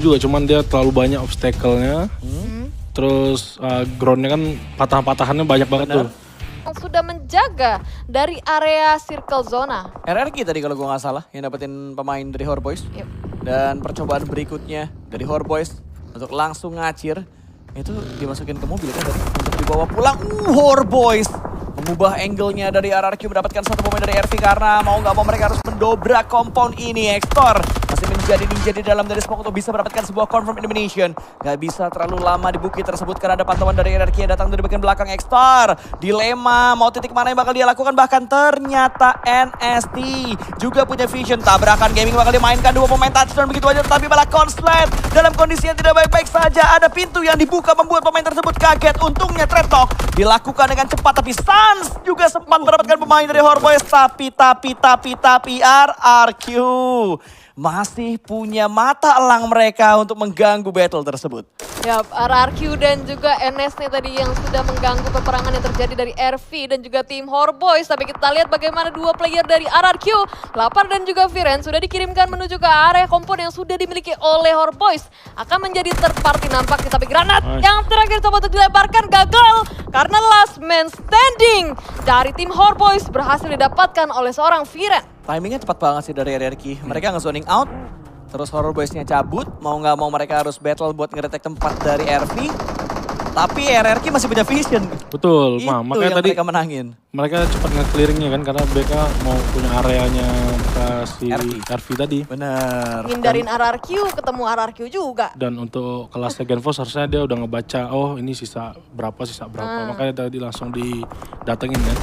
juga, cuman dia terlalu banyak obstacle-nya. Terus ground-nya kan patahan-patahannya banyak banget tuh. Sudah menjaga dari area circle zona. RRQ tadi kalau gue nggak salah yang dapetin pemain dari Horror Boys. Yep. Dan percobaan berikutnya dari Horror Boys untuk langsung ngacir itu dimasukin ke mobil kan tadi untuk dibawa pulang. Horror Boys mengubah angle-nya dari RRQ mendapatkan satu pemain dari RV karena mau nggak mau mereka harus mendobrak compound ini. Hector masih menjadi ninja di dalam dari smoke untuk bisa mendapatkan sebuah confirm elimination. Gak bisa terlalu lama di bukit tersebut karena ada pantauan dari RRQ yang datang dari bagian belakang. Hector dilema mau titik mana yang bakal dia lakukan, bahkan ternyata NST juga punya vision. Tabrakan gaming bakal dimainkan, dua pemain touchdown begitu aja, tapi malah konslet dalam kondisi yang tidak baik-baik saja. Ada pintu yang dibuka membuat pemain tersebut kaget. Untungnya trade talk dilakukan dengan cepat, tapi Sans juga sempat mendapatkan pemain dari Horror Boys. Tapi RRQ masih punya mata elang mereka untuk mengganggu battle tersebut. Ya, RRQ dan juga NS nih tadi yang sudah mengganggu peperangan yang terjadi dari RV dan juga tim Horror Boys. Tapi kita lihat bagaimana dua player dari RRQ, Lapar dan juga Viren sudah dikirimkan menuju ke area kompon yang sudah dimiliki oleh Horror Boys. Akan menjadi third party nampaknya, tapi granat yang terakhir coba untuk dilemparkan gagal karena last man standing dari tim Horror Boys berhasil didapatkan oleh seorang Viren. Timingnya tepat banget sih dari RRQ. Mereka nge-zoning out, terus Horror Boys-nya cabut. Mau nggak mau mereka harus battle buat ngedetek tempat dari RV. Tapi RRQ masih punya vision. Betul, Itu makanya yang tadi mereka menangin. mereka cepat nge-clearingnya kan karena mereka mau punya areanya si RV tadi. Bener. Hindarin RRQ, ketemu RRQ juga. Dan untuk kelas Legend Force harusnya dia udah ngebaca, oh ini sisa berapa. Makanya tadi langsung didatengin kan.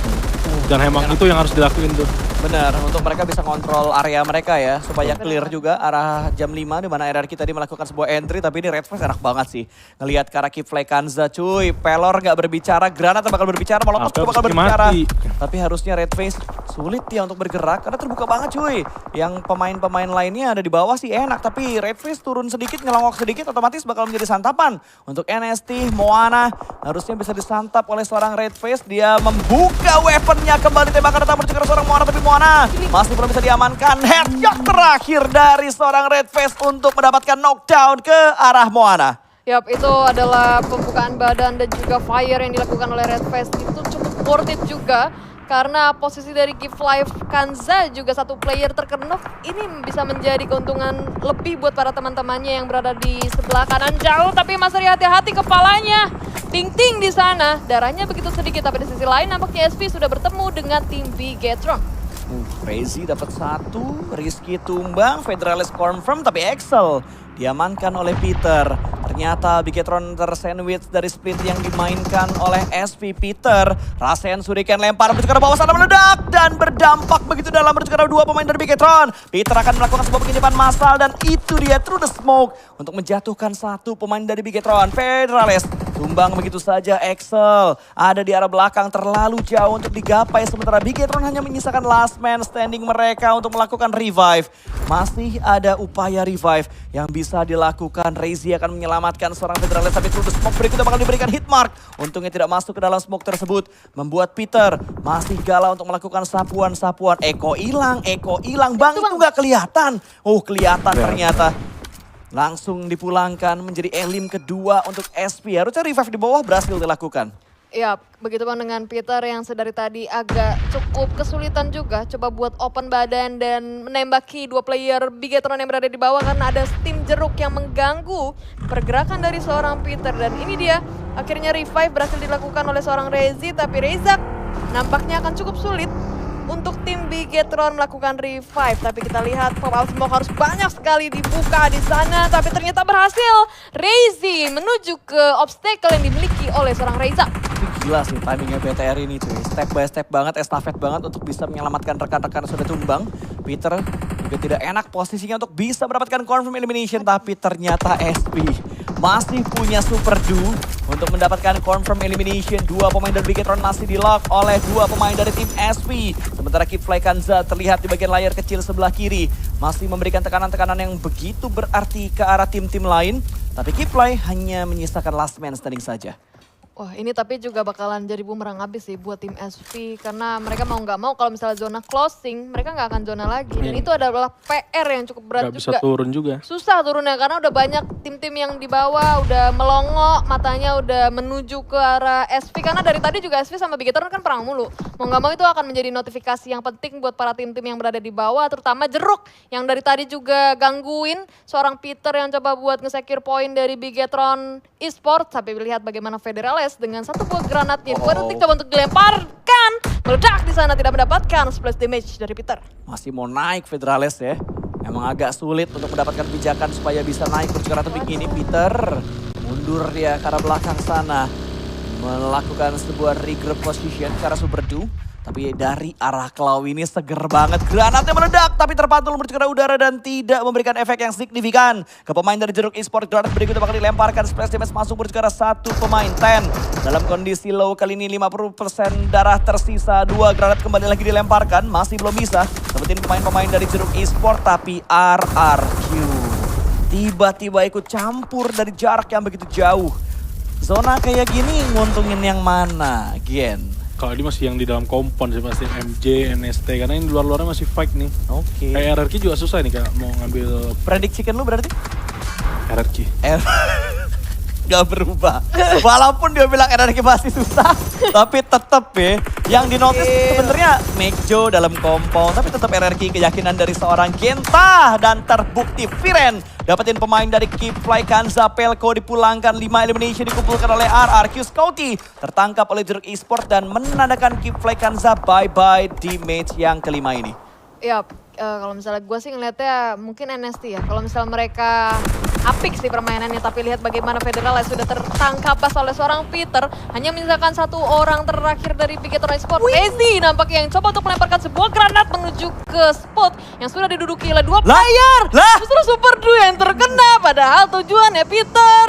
Dan emang itu yang harus dilakuin tuh. Benar, untuk mereka bisa kontrol area mereka ya, supaya clear juga arah jam 5 di mana RRQ tadi melakukan sebuah entry, tapi ini Red Face enak banget sih. Ngelihat ke arah Kiflay Kanza cuy, Pelor nggak berbicara, Granat bakal berbicara, Molotov juga bakal berbicara. Tapi harusnya Red Face sulit ya untuk bergerak karena terbuka banget cuy. Yang pemain-pemain lainnya ada di bawah sih enak, tapi Red Face turun sedikit, ngelongok sedikit, otomatis bakal menjadi santapan. Untuk NST, Moana harusnya bisa disantap oleh seorang Red Face. Dia membuka weaponnya, kembali tembakan datang menuju ke seorang Moana, tapi Moana masih belum bisa diamankan. Headshot terakhir dari seorang Red Face untuk mendapatkan knockdown ke arah Moana. Yap, itu adalah pembukaan badan dan juga fire yang dilakukan oleh Red Face. Itu cukup worth it juga. Karena posisi dari Kiflay Kanza juga satu player terkena, ini bisa menjadi keuntungan lebih buat para teman-temannya yang berada di sebelah kanan jauh. Tapi Mas Ri hati-hati kepalanya. Ting-ting di sana, darahnya begitu sedikit. Tapi di sisi lain nampaknya SV sudah bertemu dengan tim Bigetron. Crazy dapat satu, Rizky tumbang, Federalis confirm, tapi Excel diamankan oleh Peter. Ternyata Bigetron tersandwich dari split yang dimainkan oleh SV Peter. Rasen Suriken lempar menuju ke bawah sana, meledak dan berdampak begitu dalam menuju ke dua pemain dari Bigetron. Peter akan melakukan sebuah penginapan massal dan itu dia through the smoke untuk menjatuhkan satu pemain dari Bigetron. Federalis tumbang begitu saja. Excel ada di arah belakang terlalu jauh untuk digapai, sementara Bigetron hanya menyisakan last man standing mereka untuk melakukan revive. Masih ada upaya revive yang bisa dilakukan. Rezi akan menyelamatkan seorang Federalis, tapi through the smoke berikutnya bakal diberikan hit mark. Untungnya tidak masuk ke dalam smoke tersebut, membuat Peter masih galau untuk melakukan sapuan-sapuan. Eko hilang bang, itu nggak kelihatan. Oh kelihatan ternyata. Langsung dipulangkan menjadi elim kedua untuk SP. Harusnya revive di bawah berhasil dilakukan. Ya, begitu pun dengan Peter yang sedari tadi agak cukup kesulitan juga coba buat open badan dan menembaki dua player Bigetron yang berada di bawah karena ada steam jeruk yang mengganggu pergerakan dari seorang Peter. Dan ini dia, akhirnya revive berhasil dilakukan oleh seorang Rezi, tapi Rezak nampaknya akan cukup sulit untuk tim Bigetron melakukan revive. Tapi kita lihat pop-out smoke harus banyak sekali dibuka di sana, tapi ternyata berhasil. Rezi menuju ke obstacle yang dimiliki oleh seorang Reza. Gila sih timingnya BTR ini cuy. Step by step banget, estafet banget untuk bisa menyelamatkan rekan-rekan yang sudah tumbang. Peter juga tidak enak posisinya untuk bisa mendapatkan confirm elimination, tapi ternyata SP masih punya super do untuk mendapatkan confirm elimination. Dua pemain dari Bigetron masih di lock oleh dua pemain dari tim SP. Sementara Kiflay Kanza terlihat di bagian layar kecil sebelah kiri. Masih memberikan tekanan-tekanan yang begitu berarti ke arah tim-tim lain. Tapi Kiflay hanya menyisakan last man standing saja. Wah ini tapi juga bakalan jadi bumerang abis sih buat tim SV. Karena mereka mau nggak mau kalau misalnya zona closing, mereka nggak akan zona lagi. Dan itu adalah PR yang cukup berat Gak bisa juga. turun juga. Susah turunnya karena udah banyak tim-tim yang di bawah udah melongo, matanya udah menuju ke arah SV. Karena dari tadi juga SV sama Big Eternal kan perang mulu. Mau nggak mau itu akan menjadi notifikasi yang penting buat para tim-tim yang berada di bawah. Terutama Jeruk yang dari tadi juga gangguin seorang Peter yang coba buat nge-secure point dari Bigetron Esports. Tapi lihat bagaimana Federales dengan satu buah granatnya. 2 detik coba untuk dilemparkan. Meledak di sana tidak mendapatkan splash damage dari Peter. Masih mau naik Federales ya. Emang agak sulit untuk mendapatkan pijakan supaya bisa naik berjuara tebing ini. Peter mundur dia ke arah belakang sana. Melakukan sebuah regroup position ke arah Super Du. Tapi dari arah Claw ini seger banget. Granatnya meledak tapi terpantul menuju ke arah udara dan tidak memberikan efek yang signifikan. Ke pemain dari Jeruk Esports, granat berikutnya bakal dilemparkan. Splash damage masuk menuju ke arah satu pemain. Ten dalam kondisi low kali ini 50% darah tersisa. 2 granat kembali lagi dilemparkan. Masih belum bisa dapetin pemain-pemain dari Jeruk Esports. Tapi RRQ tiba-tiba ikut campur dari jarak yang begitu jauh. Zona kayak gini nguntungin yang mana, Gen? Kalau ini masih yang di dalam kompon sih pasti MJ, NST karena ini luar-luarnya masih fight nih. Oke. Kayak RRQ juga susah nih kayak mau ngambil Prediksikan lu berarti? RRQ. Gak berubah. Walaupun dia bilang RRQ pasti susah, tapi tetep ya. Yang dinotis sebenarnya Mekjo dalam kompon, tapi tetap RRQ keyakinan dari seorang Genta dan terbukti Viren dapetin pemain dari Kipfly Kanza Pelko dipulangkan 5 elimination dikumpulkan oleh RRQ. Scouty tertangkap oleh Jeruk Esports dan menandakan Kipfly Kanza bye-bye di match yang kelima ini. Yap, kalau misalnya gue sih ngeliatnya mungkin NST ya. Kalau misalnya mereka apik sih permainannya, tapi lihat bagaimana Federales sudah tertangkap pas oleh seorang Peter. Hanya menyisakan satu orang terakhir dari Bigetron Esports. Ezi nampaknya yang coba untuk melemparkan sebuah granat menuju ke spot yang sudah diduduki oleh 2 player. Justru Super Du yang terkena, padahal tujuannya Peter.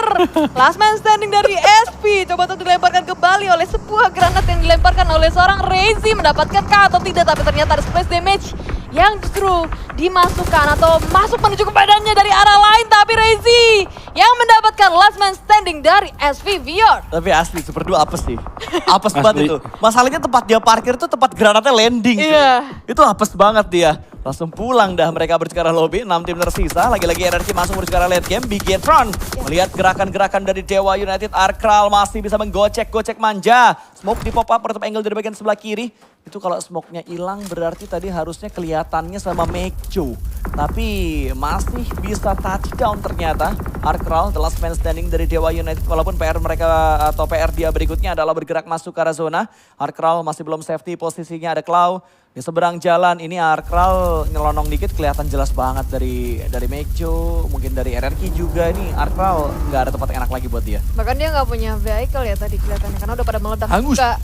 Last man standing dari SP coba untuk dilemparkan kembali oleh sebuah granat yang dilemparkan oleh seorang Rezi. Mendapatkan kah atau tidak, tapi ternyata ada splash damage yang justru dimasukkan atau masuk menuju ke badannya dari arah lain. Tapi Rezi yang mendapatkan last man standing dari SV Beyond. Tapi asli Super Du apes sih. Apes banget itu. Masalahnya tempat dia parkir tuh tempat granatnya landing. Iya. Itu apes banget dia. Langsung pulang dah mereka menuju ke arah lobby. 6 tim tersisa. Lagi-lagi RRQ masuk menuju ke arah late game. Bigetron melihat gerakan-gerakan dari Dewa United. Arkral masih bisa menggocek-gocek manja. Smoke di pop up menutup angle dari bagian sebelah kiri. Itu kalau smoke-nya hilang berarti tadi harusnya kelihatannya sama Mekjo. Tapi masih bisa touchdown ternyata. Arkral, the last man standing dari Dewa United. Walaupun PR mereka atau PR dia berikutnya adalah bergerak masuk ke arah zona. Arkral masih belum safety, posisinya ada Claw. Di seberang jalan ini Arkral nyelonong dikit kelihatan jelas banget dari Mekjo. Mungkin dari RRQ juga ini Arkral nggak ada tempat enak lagi buat dia. Bahkan dia nggak punya vehicle ya tadi kelihatannya karena udah pada meledak Hangus. juga.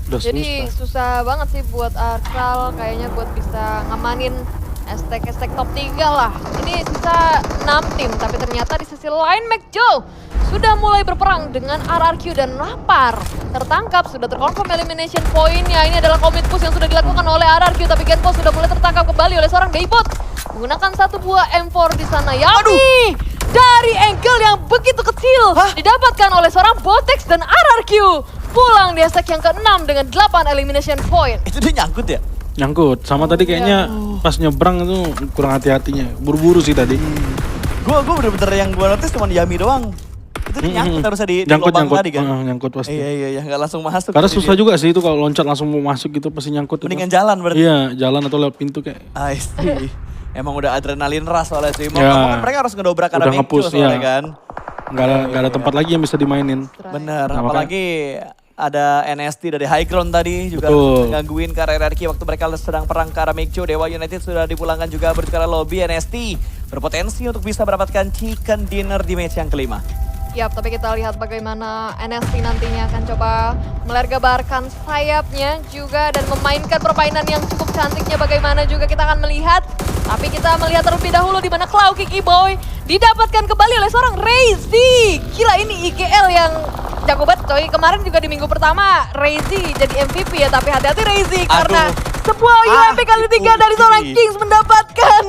Udah Jadi susah banget sih buat Arkral kayaknya buat bisa ngamanin hashtag top 3 lah. Ini sisa 6 tim tapi ternyata di sisi lain Mekjo sudah mulai berperang dengan RRQ dan lapar. Tertangkap, sudah terkonfirm elimination point-nya. Ini adalah commit push yang sudah dilakukan oleh RRQ. Tapi Genpo sudah mulai tertangkap kembali oleh seorang Daypot. Menggunakan satu buah M4 di sana. Yami! Dari angle yang begitu kecil. Didapatkan oleh seorang Botex dan RRQ. Pulang di hashtag yang ke-6 dengan 8 elimination point. Itu dia nyangkut ya? Nyangkut. Sama tadi kayaknya pas nyebrang itu kurang hati-hatinya. Buru-buru sih tadi. Gue bener-bener yang gue notice cuma Yami doang. Itu dia nyangkut harusnya di lubang tadi kan? Nyangkut pasti. Iya, nggak langsung masuk. Karena susah juga sih itu kalau loncat langsung mau masuk gitu pasti nyangkut. Mendingan itu. jalan berarti? Iya, jalan atau lewat pintu kayak. I see. Emang udah adrenalin ras soalnya sih. Mau Ya, mereka harus ngedobrak karena udah Mekjo nge-push, soalnya ya. kan. Nggak ada tempat lagi yang bisa dimainin. Bener, Nah, apalagi ada NST dari High Ground tadi juga Betul. gangguin ke arah RRQ waktu mereka sedang perang ke arah Mekjo. Dewa United sudah dipulangkan juga berbicara lobby. NST berpotensi untuk bisa mendapatkan chicken dinner di match yang kelima. Yap, tapi kita lihat bagaimana NST nantinya akan coba melergabarkan sayapnya juga dan memainkan permainan yang cukup cantiknya bagaimana juga kita akan melihat. Tapi kita melihat terlebih dahulu di mana Claw Kiki Boy didapatkan kembali oleh seorang Rezi. Gila ini IGL yang jago banget coy. Kemarin juga di minggu pertama Rezi jadi MVP ya, tapi hati-hati Rezi karena sebuah UMP kali 3 dari seorang Kings mendapatkan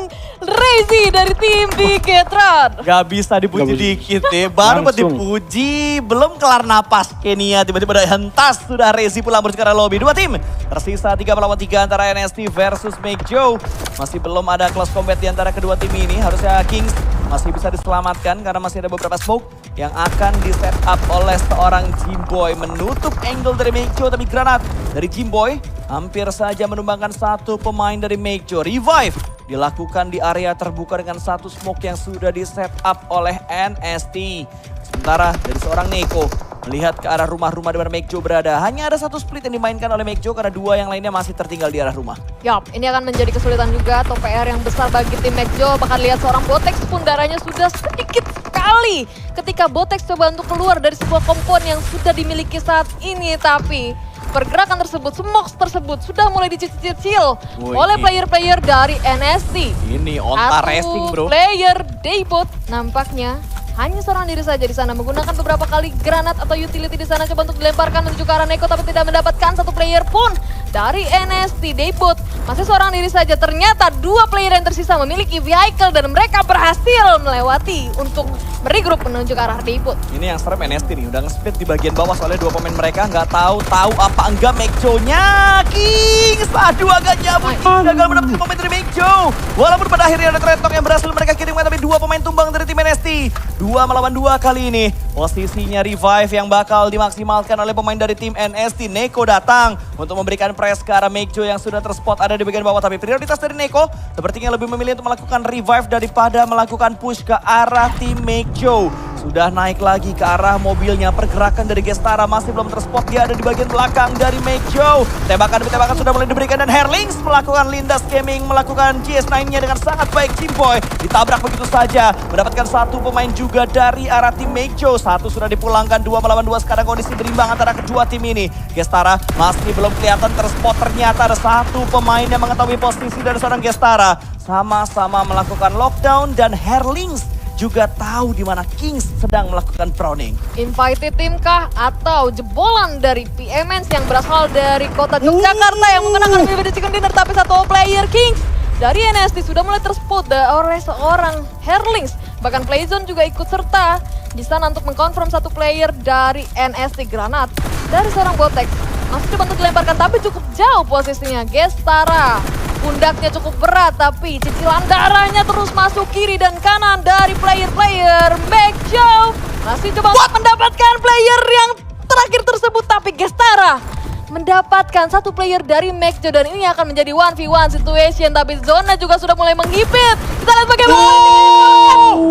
Rezi dari tim Bigetron. Gak bisa dipuji Gak bisa. dikit ya, baru buat Langsung. dipuji, belum kelar napas Kenia, tiba-tiba ada hentas, sudah Rezi pulang bersih ke arah lobby. Dua tim, tersisa 3 melawan 3 antara NST versus Make Joe. Masih belum ada close combat di antara kedua tim ini, harusnya Kings masih bisa diselamatkan karena masih ada beberapa smoke yang akan di set up oleh seorang Jimboy. Menutup angle dari Make Joe, tapi granat dari Jimboy hampir saja menumbangkan satu pemain dari Make Joe. Revive dilakukan di area terbuka dengan satu smoke yang sudah di set up oleh NST. Sementara dari seorang Neko melihat ke arah rumah-rumah di mana Make Joe berada. Hanya ada satu split yang dimainkan oleh Make Joe karena dua yang lainnya masih tertinggal di arah rumah. Yup, ini akan menjadi kesulitan juga atau PR yang besar bagi tim Make Joe. Bahkan lihat seorang Botex pun darahnya sudah sedikit sekali ketika Botex coba untuk keluar dari sebuah kompon yang sudah dimiliki saat ini. Tapi pergerakan tersebut, smokes tersebut sudah mulai dicicil-cicil Woi, oleh ini. player-player dari NST. Ini onta racing bro. Player Daybot nampaknya hanya seorang diri saja di sana menggunakan beberapa kali granat atau utility di sana coba untuk dilemparkan menuju ke arah Neko tapi tidak mendapatkan satu player pun dari NST Daybot. Masih seorang diri saja, ternyata dua player yang tersisa memiliki vehicle dan mereka berhasil melewati untuk meregroup menuju ke arah Daybot. Ini yang serem NST nih, udah nge-split di bagian bawah soalnya dua pemain mereka nggak tahu apa enggak Make Joe-nya. Kings, aduh agak jauh, gagal mendapatkan pemain dari Make Joe. Walaupun pada akhirnya ada Trade Talk yang berhasil mereka kirimkan, tapi dua pemain tumbang dari tim NST. 2 melawan 2 kali ini. Posisinya revive yang bakal dimaksimalkan oleh pemain dari tim NST. Neko datang untuk memberikan press ke arah Make Joe yang sudah terspot ada di bagian bawah. Tapi prioritas dari Neko sepertinya lebih memilih untuk melakukan revive daripada melakukan push ke arah tim Make Joe. Sudah naik lagi ke arah mobilnya. Pergerakan dari Gestara masih belum terspot. Dia ada di bagian belakang dari Make Joe. Tembakan demi tembakan sudah mulai diberikan dan Herlings melakukan lindas gaming, melakukan GS9-nya dengan sangat baik. Jimboy ditabrak begitu saja. Mendapatkan satu pemain juga dari arah tim Make Joe. Satu sudah dipulangkan, 2 melawan 2 sekarang kondisi berimbang antara kedua tim ini. Gestara masih belum kelihatan terspot. Ternyata ada satu pemain yang mengetahui posisi dari seorang Gestara. Sama-sama melakukan lockdown dan Herlings juga tahu di mana Kings sedang melakukan prowling. Invited team kah atau jebolan dari PMNs yang berasal dari kota Yogyakarta yang memenangkan BBD Chicken Dinner, tapi satu player Kings dari NST sudah mulai terspot oleh seorang Herlings. Bahkan Playzone juga ikut serta di sana untuk mengkonfirm satu player dari NST. Granat dari seorang Botex masih coba untuk dilemparkan tapi cukup jauh posisinya. Gestara pundaknya cukup berat tapi cicilan darahnya terus masuk kiri dan kanan dari player-player Make Joe. Masih coba untuk mendapatkan player yang terakhir tersebut tapi Gestara mendapatkan satu player dari Make Joe dan ini akan menjadi 1v1 situation tapi zona juga sudah mulai menghipit. Kita lihat bagaimana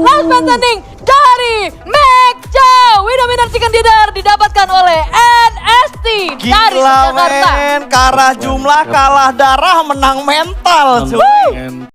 last man standing dari Make Joe. Winner Chicken Dinner didapatkan oleh NST dari Gila Jakarta. men, kalah jumlah, kalah darah, menang mental cuy. And